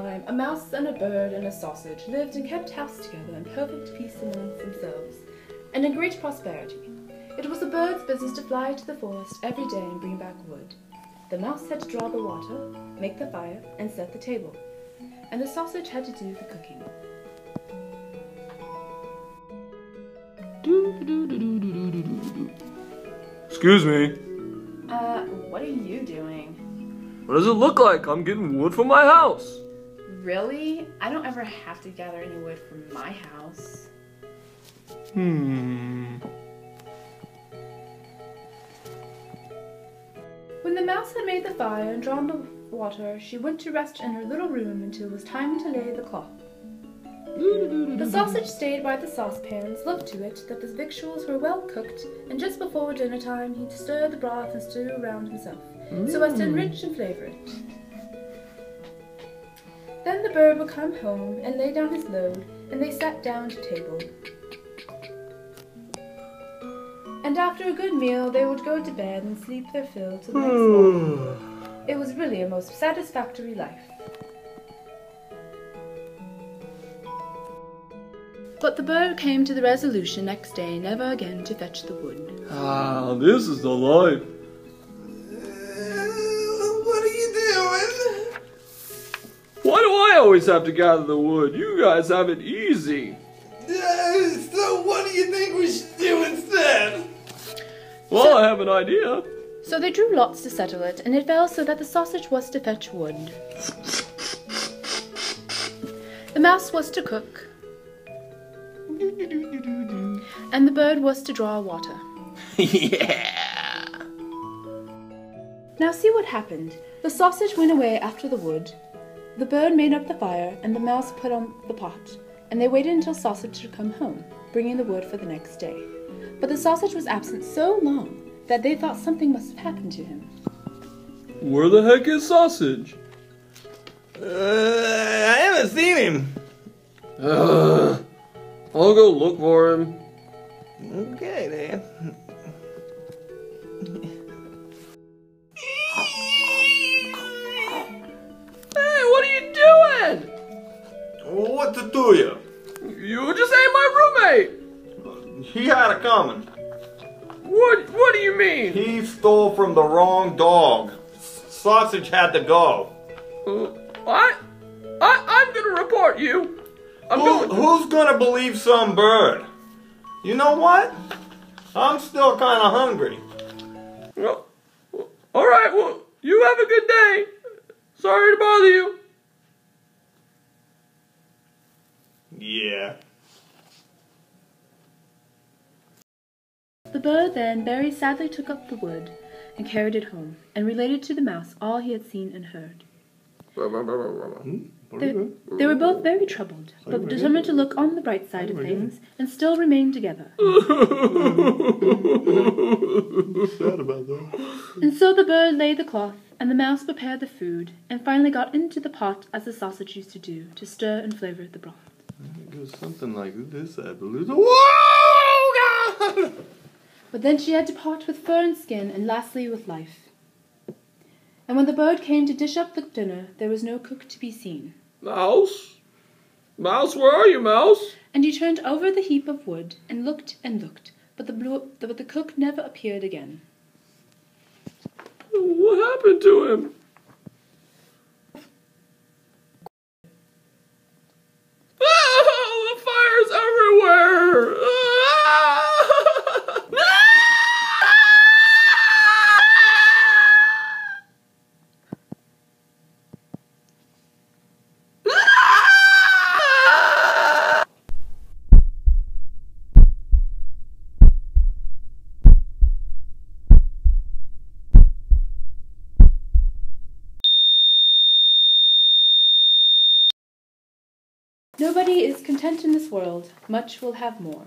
time, a mouse and a bird and a sausage lived and kept house together in perfect peace amongst themselves, and in great prosperity. It was the bird's business to fly to the forest every day and bring back wood. The mouse had to draw the water, make the fire, and set the table, and the sausage had to do the cooking. Excuse me. What are you doing? What does it look like? I'm getting wood for my house. Really? I don't ever have to gather any wood from my house. When the mouse had made the fire and drawn the water, she went to rest in her little room until it was time to lay the cloth. The sausage stayed by the saucepans, looked to it that the victuals were well cooked, and just before dinner time he stirred the broth and stew around himself, so as to enrich and flavour it. Then the bird would come home and lay down his load, and they sat down to table. And after a good meal they would go to bed and sleep their fill till the next morning. It was really a most satisfactory life. But the bird came to the resolution next day never again to fetch the wood. Ah, this is the life. What are you doing? Why do I always have to gather the wood? You guys have it easy. So what do you think we should do instead? Well, I have an idea. So they drew lots to settle it, and it fell so that the sausage was to fetch wood. The mouse was to cook, and the bird was to draw water. Yeah. Now see what happened. The sausage went away after the wood, the bird made up the fire, and the mouse put on the pot, and they waited until sausage should come home, bringing the wood for the next day. But the sausage was absent so long that they thought something must have happened to him. Where the heck is sausage? I haven't seen him. I'll go look for him. Okay, then. Hey, what are you doing? What to do you? You just ate my roommate. He had it coming. What do you mean? He stole from the wrong dog. Sausage had to go. I'm gonna report you. Who's gonna believe some bird? You know what? I'm still kind of hungry. Well, all right. Well, you have a good day. Sorry to bother you. Yeah. The bird then very sadly took up the wood and carried it home, and related to the mouse all he had seen and heard. They were both very troubled, but determined to look on the bright side of things, and still remain together. Sad about that. And so the bird laid the cloth, and the mouse prepared the food, and finally got into the pot as the sausage used to do, to stir and flavour the broth. It goes something like this, I believe. Whoa, God! But then she had to part with fur and skin, and lastly with life. And when the bird came to dish up the dinner, there was no cook to be seen. Mouse? Mouse, where are you, Mouse? And he turned over the heap of wood, and looked, but the cook never appeared again. What happened to him? Oh, the fire's everywhere! Nobody is content in this world, much will have more.